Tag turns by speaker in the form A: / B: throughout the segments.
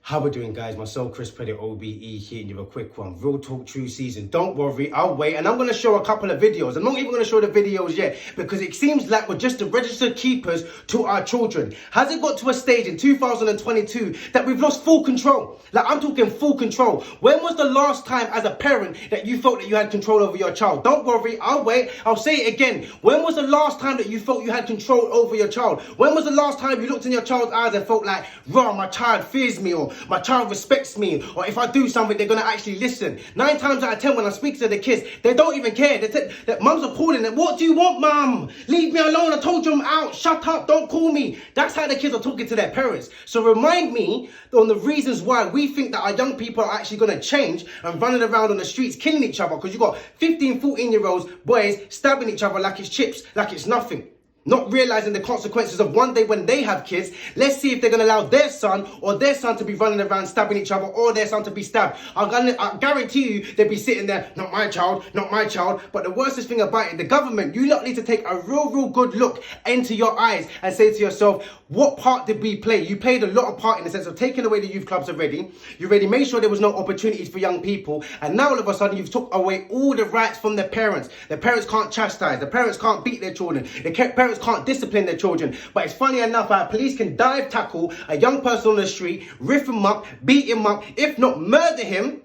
A: How we doing, guys? Myself, Chris Petty, OBE, here and you have a quick one. Real Talk True Season. Don't worry, I'll wait. And I'm going to show a couple of videos. I'm not even going to show the videos yet because it seems like we're just the registered keepers to our children. Has it got to a stage in 2022 that we've lost full control? Like, I'm talking full control. When was the last time as a parent that you felt that you had control over your child? Don't worry, I'll wait. I'll say it again. When was the last time that you felt you had control over your child? When was the last time you looked in your child's eyes and felt like, raw, my child fears me, or my child respects me, or if I do something, they're going to actually listen? 9 times out of 10 when I speak to the kids, they don't even care. That mums are calling them, what do you want, mum? Leave me alone, I told you I'm out. Shut up, don't call me. That's how the kids are talking to their parents. So remind me on the reasons why we think that our young people are actually going to change and running around on the streets killing each other, because you've got 15, 14-year-olds, boys stabbing each other like it's chips, like it's nothing. Not realizing the consequences of one day when they have kids. Let's see if they're going to allow their son to be running around stabbing each other, or their son to be stabbed. I guarantee you they'll be sitting there, not my child, not my child. But the worst thing about it, the government, you lot need to take a real good look into your eyes and say to yourself, what part did we play? You played a lot of part in the sense of taking away the youth clubs already. You already made sure there was no opportunities for young people. And now all of a sudden you've took away all the rights from the parents. The parents can't chastise. The parents can't beat their children. The parents can't discipline their children. But it's funny enough how police can dive tackle a young person on the street, riff him up, beat him up, if not murder him.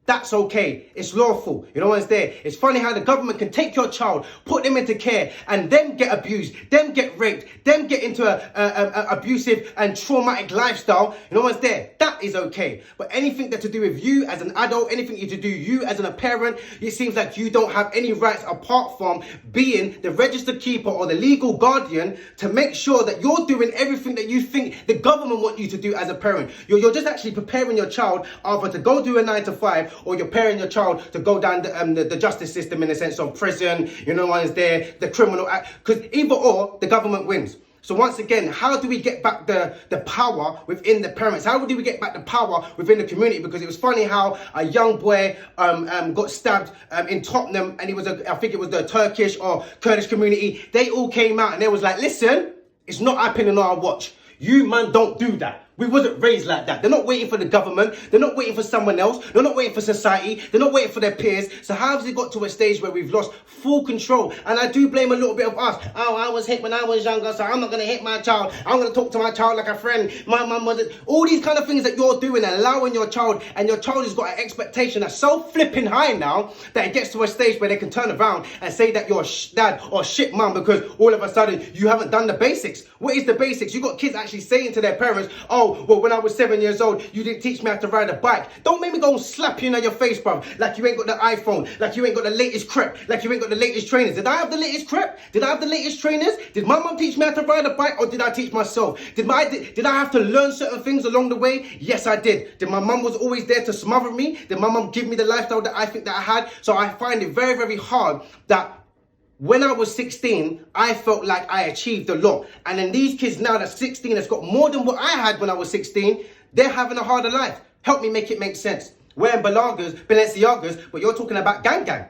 A: That's okay. It's lawful. You know what's there? It's funny how the government can take your child, put them into care, and them get abused, them get raped, them get into a abusive and traumatic lifestyle. You know what's there? That is okay. But anything that to do with you as an adult, anything to do you as a parent, it seems like you don't have any rights apart from being the registered keeper or the legal guardian to make sure that you're doing everything that you think the government want you to do as a parent. You're just actually preparing your child either to go do a 9 to 5, or you're preparing your child to go down the justice system in the sense of prison, you know what is there, the criminal act, because either or, the government wins. So once again, how do we get back the power within the parents? How do we get back the power within the community? Because it was funny how a young boy got stabbed in Tottenham, and he was, I think it was the Turkish or Kurdish community. They all came out and they was like, listen, it's not happening on our watch. You man don't do that. We wasn't raised like that. They're not waiting for the government. They're not waiting for someone else. They're not waiting for society. They're not waiting for their peers. So how has it got to a stage where we've lost full control? And I do blame a little bit of us. Oh, I was hit when I was younger, so I'm not going to hit my child. I'm going to talk to my child like a friend. My mum wasn't. All these kind of things that you're doing and allowing your child, and your child has got an expectation that's so flipping high now that it gets to a stage where they can turn around and say that you're dad or shit mum because all of a sudden you haven't done the basics. What is the basics? You got kids actually saying to their parents, oh, well, when I was 7 years old, you didn't teach me how to ride a bike. Don't make me go and slap you in your face, bruv, like you ain't got the iPhone, like you ain't got the latest crap, like you ain't got the latest trainers. Did I have the latest crap? Did I have the latest trainers? Did my mum teach me how to ride a bike, or did I teach myself? Did I have to learn certain things along the way? Yes, I did. Did my mum was always there to smother me? Did my mum give me the lifestyle that I think that I had? So I find it very hard that when I was 16, I felt like I achieved a lot. And then these kids now that's 16, that's got more than what I had when I was 16, they're having a harder life. Help me make it make sense. Wearing Balenciagas, but you're talking about gang.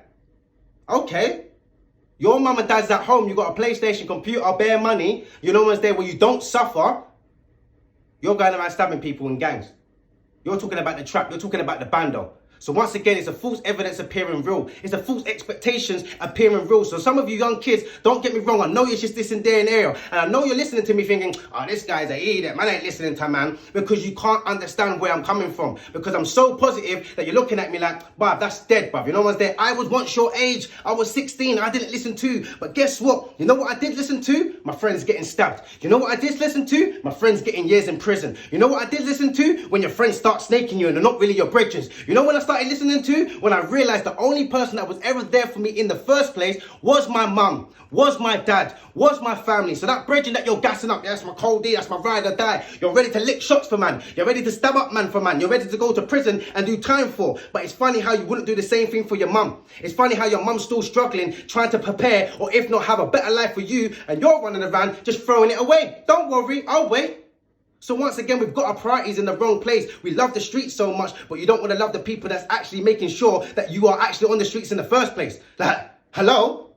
A: Okay. Your mum and dad's at home, you got a PlayStation, computer, bare money, you know what's there where you don't suffer. You're going around stabbing people in gangs. You're talking about the trap, you're talking about the bando. So once again, it's a false evidence appearing real. It's a false expectations appearing real. So some of you young kids, don't get me wrong, I know you're just listening there and there. And I know you're listening to me thinking, oh, this guy's an idiot, man ain't listening to man. Because you can't understand where I'm coming from. Because I'm so positive that you're looking at me like, bruv, that's dead, bruv. You know what's there? I was once your age. I was 16. I didn't listen to. But guess what? You know what I did listen to? My friends getting stabbed. You know what I did listen to? My friends getting years in prison. You know what I did listen to? When your friends start snaking you and they're not really your brethren. You know when I started listening to? When I realized the only person that was ever there for me in the first place was my mum, was my dad, was my family. So that brethren that you're gassing up, that's my cold D, that's my ride or die. You're ready to lick shots for man. You're ready to stab up man for man. You're ready to go to prison and do time for. But it's funny how you wouldn't do the same thing for your mum. It's funny how your mum's still struggling, trying to prepare, or if not have a better life for you, and you're running around just throwing it away. Don't worry, I'll wait. So once again, we've got our priorities in the wrong place. We love the streets so much, but you don't want to love the people that's actually making sure that you are actually on the streets in the first place. Like, hello?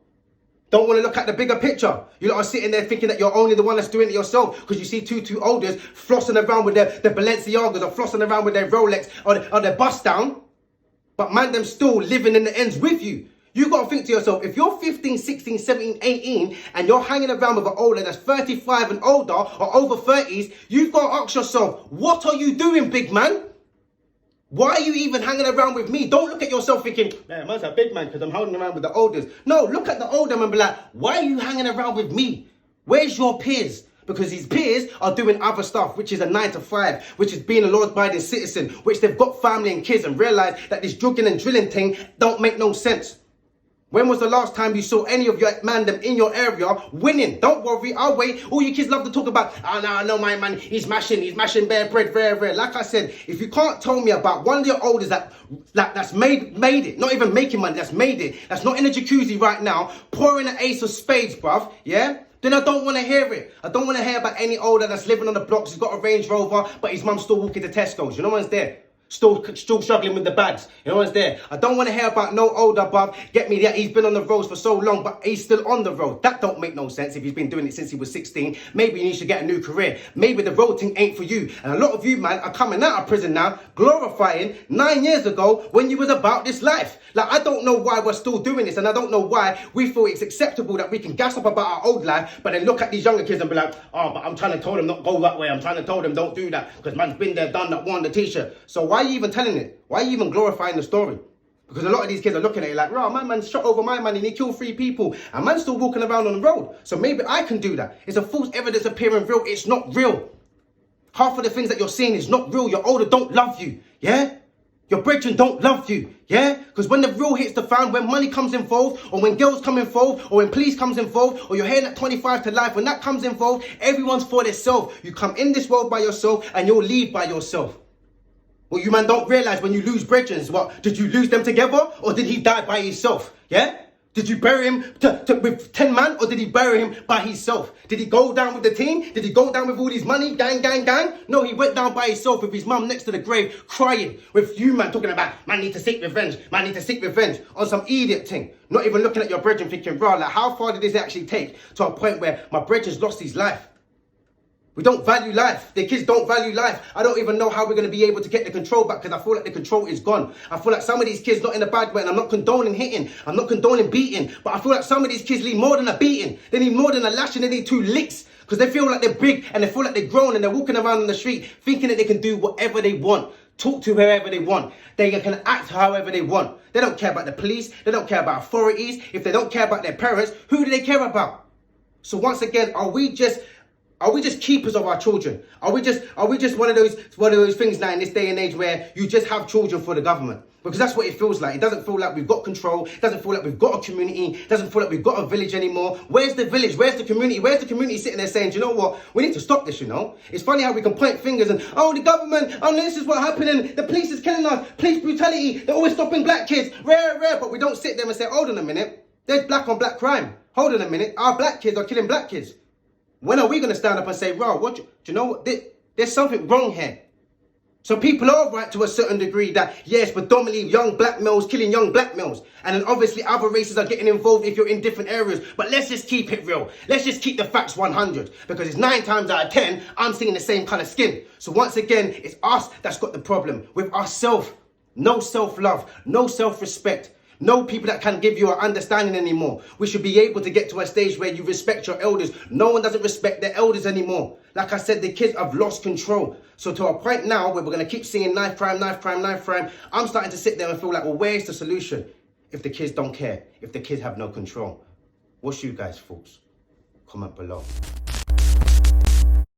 A: Don't want to look at the bigger picture. You lot are sitting there thinking that you're only the one that's doing it yourself because you see two olders flossing around with their Balenciagas or flossing around with their Rolex or their bust down. But man, them still living in the ends with you. You got to think to yourself, if you're 15, 16, 17, 18 and you're hanging around with an older that's 35 and older or over 30s, you've got to ask yourself, what are you doing, big man? Why are you even hanging around with me? Don't look at yourself thinking, man, man's a big man because I'm hanging around with the olders. No, look at the older man and be like, why are you hanging around with me? Where's your peers? Because his peers are doing other stuff, which is a 9 to 5, which is being a law-abiding citizen, which they've got family and kids and realize that this drugging and drilling thing don't make no sense. When was the last time you saw any of your man them in your area winning? Don't worry, I'll wait. All you kids love to talk about, oh no, my man, he's mashing bare bread, very rare. Like I said, if you can't tell me about one of your olders that's made it, not even making money, that's made it, that's not in a jacuzzi right now, pouring an ace of spades, bruv, yeah? Then I don't want to hear it. I don't want to hear about any older that's living on the blocks, he's got a Range Rover, but his mum's still walking to Tesco's. You know one's there? Still struggling with the bags. You know what's there? I don't want to hear about no older bruv. Get me that he's been on the roads for so long, but he's still on the road. That don't make no sense if he's been doing it since he was 16. Maybe he needs to get a new career. Maybe the road thing ain't for you. And a lot of you, man, are coming out of prison now, glorifying 9 years ago when you was about this life. Like, I don't know why we're still doing this, and I don't know why we feel it's acceptable that we can gas up about our old life, but then look at these younger kids and be like, oh, but I'm trying to tell them not go that way. I'm trying to tell them don't do that because man's been there, done that, won the t-shirt. So why are you even telling it? Why are you even glorifying the story? Because a lot of these kids are looking at it like, right, my man shot over my man and he killed 3 people. And man's still walking around on the road. So maybe I can do that. It's a false evidence appearing real. It's not real. Half of the things that you're seeing is not real. Your older don't love you. Yeah? Your brethren don't love you, yeah? Because when the real hits the fan, when money comes involved, or when girls come involved, or when police comes involved, or you're hearing that 25 to life, when that comes involved, everyone's for themselves. You come in this world by yourself, and you'll leave by yourself. What you man don't realise when you lose brethren, what, did you lose them together, or did he die by himself, yeah? Did you bury him with 10 man, or did he bury him by himself? Did he go down with the team? Did he go down with all his money? Gang, gang, gang? No, he went down by himself with his mum next to the grave, crying. With you, man, talking about, man, need to seek revenge. Man, need to seek revenge on some idiot thing. Not even looking at your brethren thinking, bro, like, how far did this actually take to a point where my brethren's lost his life? We don't value life. The kids don't value life. I don't even know how we're going to be able to get the control back because I feel like the control is gone. I feel like some of these kids, not in a bad way, and I'm not condoning hitting, I'm not condoning beating, but I feel like some of these kids need more than a beating. They need more than a lashing, they need 2 licks because they feel like they're big and they feel like they're grown and they're walking around on the street thinking that they can do whatever they want. Talk to whoever they want. They can act however they want. They don't care about the police. They don't care about authorities. If they don't care about their parents, who do they care about? So once again, are we just keepers of our children? Are we just one of those things now in this day and age where you just have children for the government? Because that's what it feels like. It doesn't feel like we've got control. It doesn't feel like we've got a community. It doesn't feel like we've got a village anymore. Where's the village? Where's the community? Where's the community sitting there saying, do you know what? We need to stop this, you know? It's funny how we can point fingers and, oh, the government, oh, this is what happened and the police is killing us. Police brutality. They're always stopping black kids. Rare. But we don't sit there and say, hold on a minute. There's black on black crime. Hold on a minute. Our black kids are killing black kids. When are we going to stand up and say, "Bro, do you know what? There's something wrong here." So people are right to a certain degree that, yes, predominantly young black males killing young black males. And then obviously other races are getting involved if you're in different areas. But let's just keep it real. Let's just keep the facts 100. Because it's 9 times out of 10, I'm seeing the same kind of skin. So once again, it's us that's got the problem. With ourselves. No self-love. No self-respect. No people that can give you an understanding anymore. We should be able to get to a stage where you respect your elders. No one doesn't respect their elders anymore. Like I said, the kids have lost control. So to a point now where we're going to keep seeing knife crime, I'm starting to sit there and feel like, well, where's the solution? If the kids don't care, if the kids have no control. What's you guys' thoughts? Comment below.